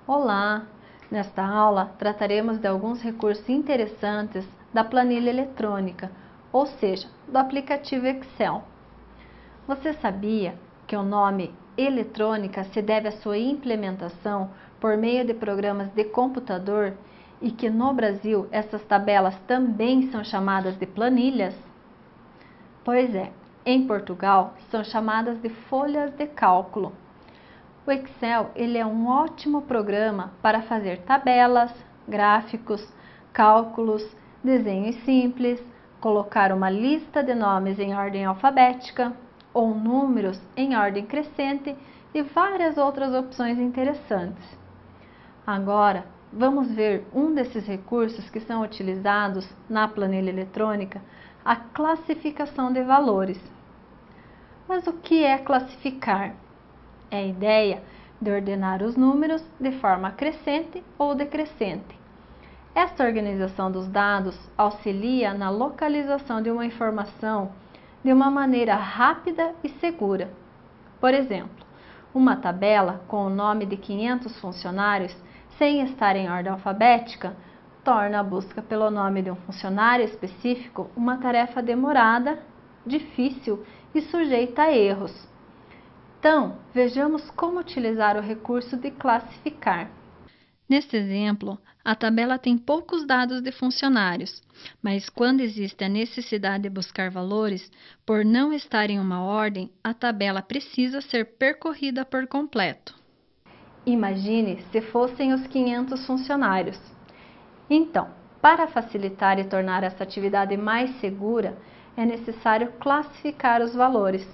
Olá! Nesta aula, trataremos de alguns recursos interessantes da planilha eletrônica, ou seja, do aplicativo Excel. Você sabia que o nome eletrônica se deve à sua implementação por meio de programas de computador e que no Brasil essas tabelas também são chamadas de planilhas? Pois é, em Portugal são chamadas de folhas de cálculo. O Excel ele é um ótimo programa para fazer tabelas, gráficos, cálculos, desenhos simples, colocar uma lista de nomes em ordem alfabética ou números em ordem crescente e várias outras opções interessantes. Agora, vamos ver um desses recursos que são utilizados na planilha eletrônica, a classificação de valores. Mas o que é classificar? É a ideia de ordenar os números de forma crescente ou decrescente. Esta organização dos dados auxilia na localização de uma informação de uma maneira rápida e segura. Por exemplo, uma tabela com o nome de 500 funcionários, sem estar em ordem alfabética, torna a busca pelo nome de um funcionário específico uma tarefa demorada, difícil e sujeita a erros. Então, vejamos como utilizar o recurso de classificar. Neste exemplo, a tabela tem poucos dados de funcionários, mas quando existe a necessidade de buscar valores, por não estar em uma ordem, a tabela precisa ser percorrida por completo. Imagine se fossem os 500 funcionários. Então, para facilitar e tornar essa atividade mais segura, é necessário classificar os valores.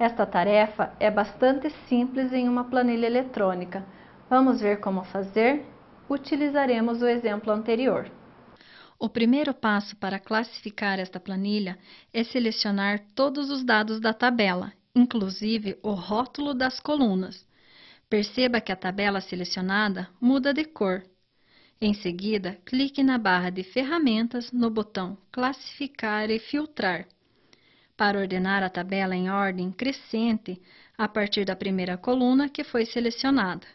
Esta tarefa é bastante simples em uma planilha eletrônica. Vamos ver como fazer? Utilizaremos o exemplo anterior. O primeiro passo para classificar esta planilha é selecionar todos os dados da tabela, inclusive o rótulo das colunas. Perceba que a tabela selecionada muda de cor. Em seguida, clique na barra de ferramentas no botão Classificar e Filtrar, para ordenar a tabela em ordem crescente a partir da primeira coluna que foi selecionada.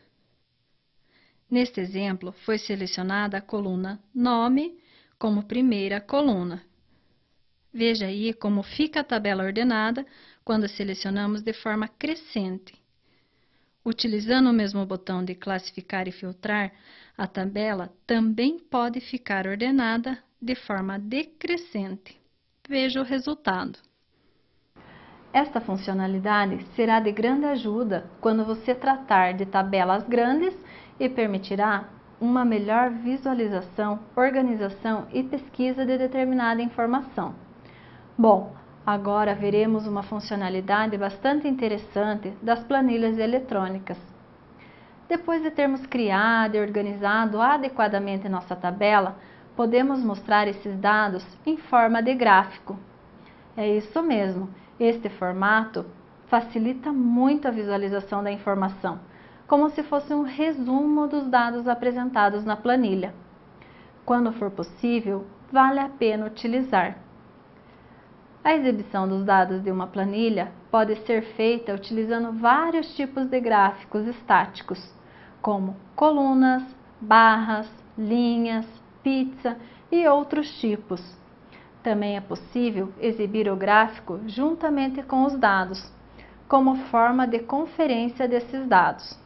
Neste exemplo, foi selecionada a coluna Nome como primeira coluna. Veja aí como fica a tabela ordenada quando selecionamos de forma crescente. Utilizando o mesmo botão de classificar e filtrar, a tabela também pode ficar ordenada de forma decrescente. Veja o resultado. Esta funcionalidade será de grande ajuda quando você tratar de tabelas grandes e permitirá uma melhor visualização, organização e pesquisa de determinada informação. Bom, agora veremos uma funcionalidade bastante interessante das planilhas eletrônicas. Depois de termos criado e organizado adequadamente nossa tabela, podemos mostrar esses dados em forma de gráfico. É isso mesmo, este formato facilita muito a visualização da informação, como se fosse um resumo dos dados apresentados na planilha. Quando for possível, vale a pena utilizar. A exibição dos dados de uma planilha pode ser feita utilizando vários tipos de gráficos estáticos, como colunas, barras, linhas, pizza e outros tipos. Também é possível exibir o gráfico juntamente com os dados, como forma de conferência desses dados.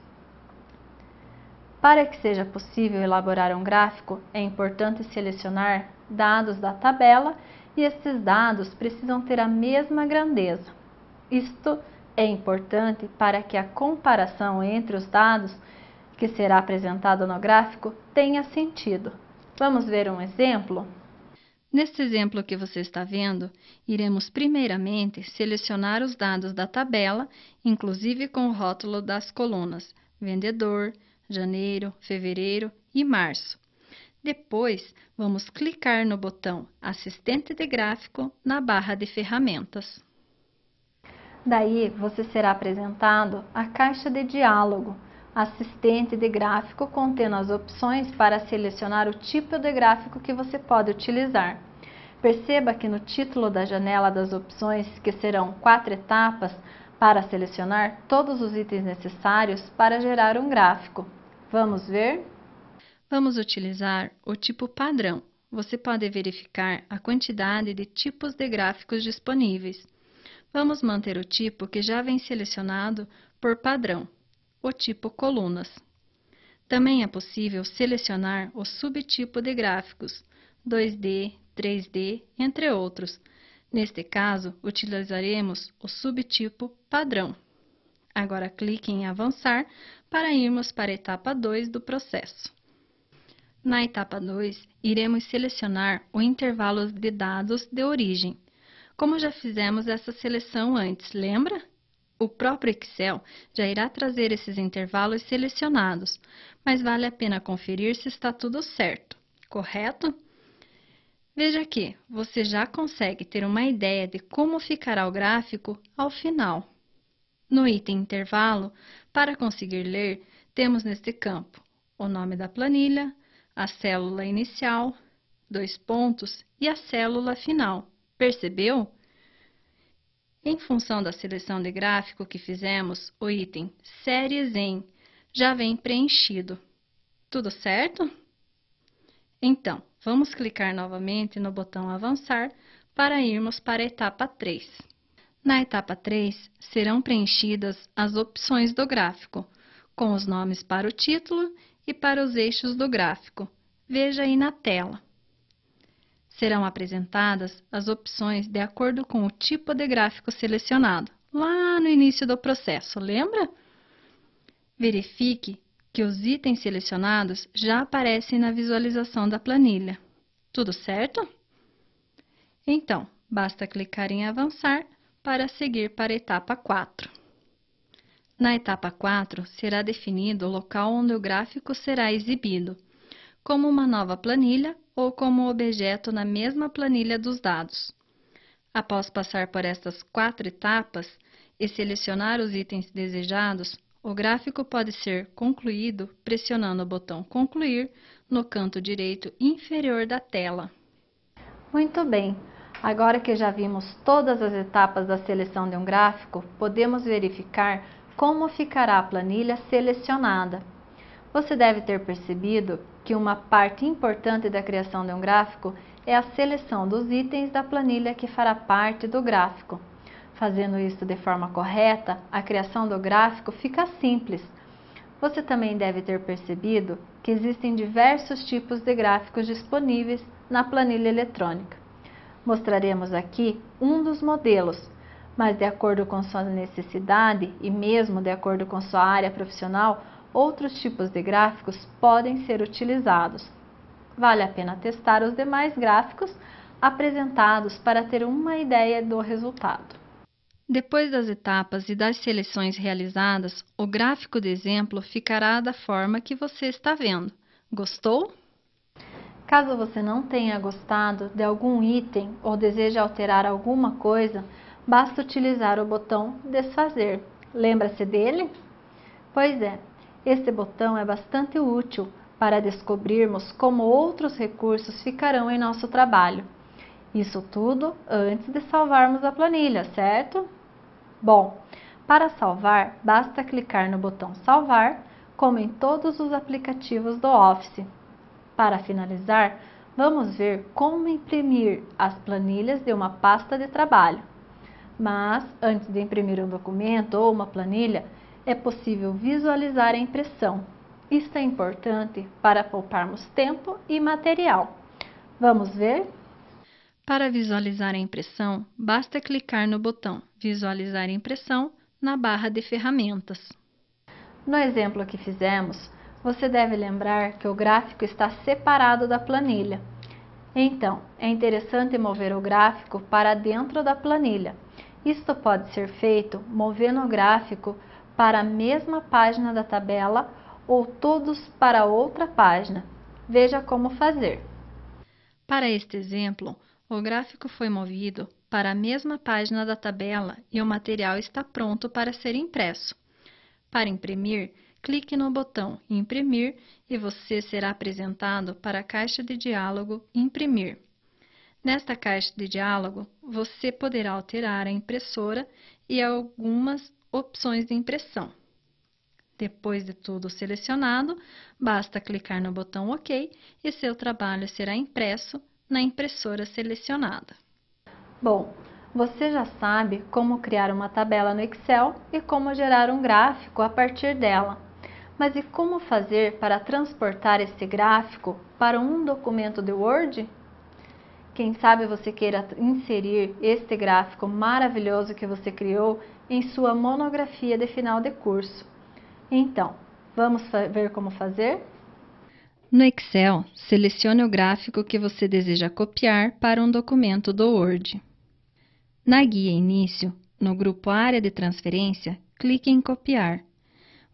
Para que seja possível elaborar um gráfico, é importante selecionar dados da tabela e esses dados precisam ter a mesma grandeza. Isto é importante para que a comparação entre os dados que será apresentado no gráfico tenha sentido. Vamos ver um exemplo? Neste exemplo que você está vendo, iremos primeiramente selecionar os dados da tabela, inclusive com o rótulo das colunas Vendedor, Janeiro, Fevereiro e Março. Depois, vamos clicar no botão Assistente de Gráfico na barra de ferramentas. Daí, você será apresentado à caixa de diálogo, assistente de gráfico contendo as opções para selecionar o tipo de gráfico que você pode utilizar. Perceba que no título da janela das opções, que serão 4 etapas para selecionar todos os itens necessários para gerar um gráfico. Vamos ver? Vamos utilizar o tipo padrão. Você pode verificar a quantidade de tipos de gráficos disponíveis. Vamos manter o tipo que já vem selecionado por padrão, o tipo colunas. Também é possível selecionar o subtipo de gráficos, 2D, 3D, entre outros. Neste caso, utilizaremos o subtipo padrão. Agora clique em avançar para irmos para a etapa 2 do processo. Na etapa 2, iremos selecionar o intervalo de dados de origem. Como já fizemos essa seleção antes, lembra? O próprio Excel já irá trazer esses intervalos selecionados, mas vale a pena conferir se está tudo certo, correto? Veja que você já consegue ter uma ideia de como ficará o gráfico ao final. No item intervalo, para conseguir ler, temos neste campo o nome da planilha, a célula inicial, 2 pontos e a célula final. Percebeu? Em função da seleção de gráfico que fizemos, o item Séries em já vem preenchido. Tudo certo? Então, vamos clicar novamente no botão Avançar para irmos para a etapa 3. Na etapa 3, serão preenchidas as opções do gráfico, com os nomes para o título e para os eixos do gráfico. Veja aí na tela. Serão apresentadas as opções de acordo com o tipo de gráfico selecionado, lá no início do processo, lembra? Verifique que os itens selecionados já aparecem na visualização da planilha. Tudo certo? Então, basta clicar em avançar para seguir para a etapa 4. Na etapa 4, será definido o local onde o gráfico será exibido, como uma nova planilha ou como objeto na mesma planilha dos dados. Após passar por estas 4 etapas e selecionar os itens desejados, o gráfico pode ser concluído pressionando o botão Concluir no canto direito inferior da tela. Muito bem! Agora que já vimos todas as etapas da seleção de um gráfico, podemos verificar como ficará a planilha selecionada. Você deve ter percebido que uma parte importante da criação de um gráfico é a seleção dos itens da planilha que fará parte do gráfico. Fazendo isso de forma correta, a criação do gráfico fica simples. Você também deve ter percebido que existem diversos tipos de gráficos disponíveis na planilha eletrônica. Mostraremos aqui um dos modelos, mas de acordo com sua necessidade e mesmo de acordo com sua área profissional, outros tipos de gráficos podem ser utilizados. Vale a pena testar os demais gráficos apresentados para ter uma ideia do resultado. Depois das etapas e das seleções realizadas, o gráfico de exemplo ficará da forma que você está vendo. Gostou? Caso você não tenha gostado de algum item ou deseje alterar alguma coisa, basta utilizar o botão Desfazer. Lembra-se dele? Pois é, este botão é bastante útil para descobrirmos como outros recursos ficarão em nosso trabalho. Isso tudo antes de salvarmos a planilha, certo? Bom, para salvar, basta clicar no botão Salvar, como em todos os aplicativos do Office. Para finalizar, vamos ver como imprimir as planilhas de uma pasta de trabalho. Mas, antes de imprimir um documento ou uma planilha, é possível visualizar a impressão. Isso é importante para pouparmos tempo e material. Vamos ver? Para visualizar a impressão, basta clicar no botão Visualizar impressão na barra de ferramentas. No exemplo que fizemos, você deve lembrar que o gráfico está separado da planilha. Então, é interessante mover o gráfico para dentro da planilha. Isto pode ser feito movendo o gráfico para a mesma página da tabela ou todos para outra página. Veja como fazer. Para este exemplo, o gráfico foi movido para a mesma página da tabela e o material está pronto para ser impresso. Para imprimir, clique no botão Imprimir e você será apresentado para a caixa de diálogo Imprimir. Nesta caixa de diálogo, você poderá alterar a impressora e algumas opções de impressão. Depois de tudo selecionado, basta clicar no botão OK e seu trabalho será impresso na impressora selecionada. Bom, você já sabe como criar uma tabela no Excel e como gerar um gráfico a partir dela. Mas e como fazer para transportar esse gráfico para um documento de Word? Quem sabe você queira inserir este gráfico maravilhoso que você criou em sua monografia de final de curso. Então, vamos ver como fazer? No Excel, selecione o gráfico que você deseja copiar para um documento do Word. Na guia Início, no grupo Área de Transferência, clique em Copiar.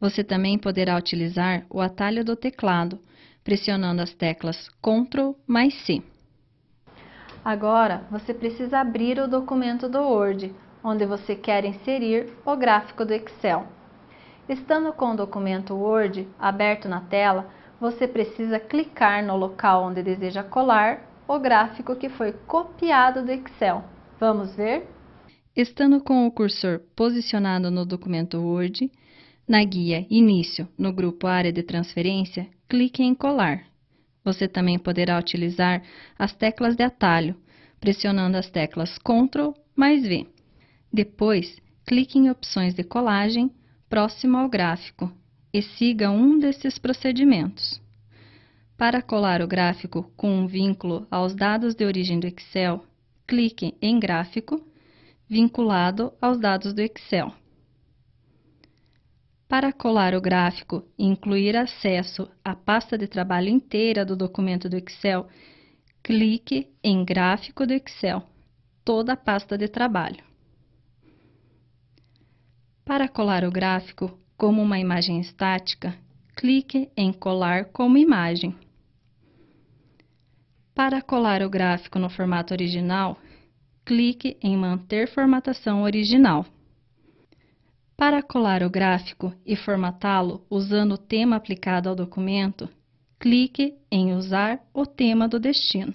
Você também poderá utilizar o atalho do teclado, pressionando as teclas Ctrl mais C. Agora, você precisa abrir o documento do Word, onde você quer inserir o gráfico do Excel. Estando com o documento Word aberto na tela, você precisa clicar no local onde deseja colar o gráfico que foi copiado do Excel. Vamos ver? Estando com o cursor posicionado no documento Word, na guia Início, no grupo Área de Transferência, clique em Colar. Você também poderá utilizar as teclas de atalho, pressionando as teclas Ctrl mais V. Depois, clique em Opções de colagem, próximo ao gráfico, e siga um desses procedimentos. Para colar o gráfico com um vínculo aos dados de origem do Excel, clique em Gráfico, vinculado aos dados do Excel. Para colar o gráfico e incluir acesso à pasta de trabalho inteira do documento do Excel, clique em Gráfico do Excel, toda a pasta de trabalho. Para colar o gráfico como uma imagem estática, clique em Colar como imagem. Para colar o gráfico no formato original, clique em Manter formatação original. Para colar o gráfico e formatá-lo usando o tema aplicado ao documento, clique em Usar o tema do destino.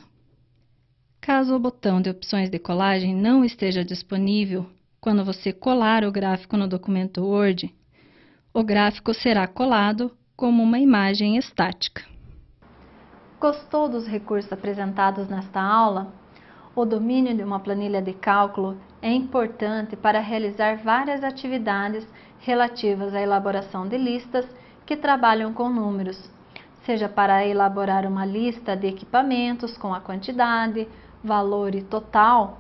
Caso o botão de opções de colagem não esteja disponível, quando você colar o gráfico no documento Word, o gráfico será colado como uma imagem estática. Gostou dos recursos apresentados nesta aula? O domínio de uma planilha de cálculo é importante para realizar várias atividades relativas à elaboração de listas que trabalham com números, seja para elaborar uma lista de equipamentos com a quantidade, valor e total,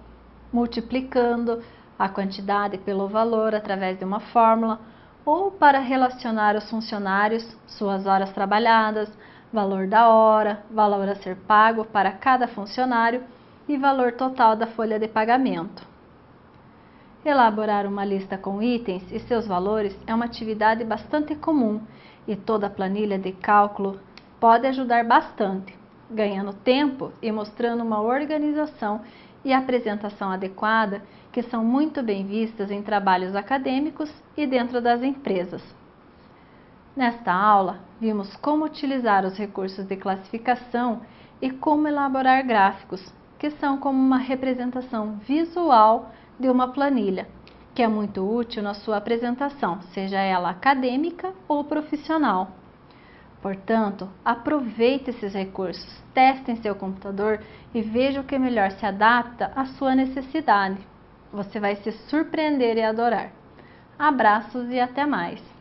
multiplicando a quantidade pelo valor através de uma fórmula, ou para relacionar os funcionários, suas horas trabalhadas, valor da hora, valor a ser pago para cada funcionário e valor total da folha de pagamento. Elaborar uma lista com itens e seus valores é uma atividade bastante comum e toda planilha de cálculo pode ajudar bastante, ganhando tempo e mostrando uma organização e apresentação adequada que são muito bem vistas em trabalhos acadêmicos e dentro das empresas. Nesta aula, vimos como utilizar os recursos de classificação e como elaborar gráficos, que são como uma representação visual de uma planilha, que é muito útil na sua apresentação, seja ela acadêmica ou profissional. Portanto, aproveite esses recursos, teste em seu computador e veja o que melhor se adapta à sua necessidade. Você vai se surpreender e adorar. Abraços e até mais!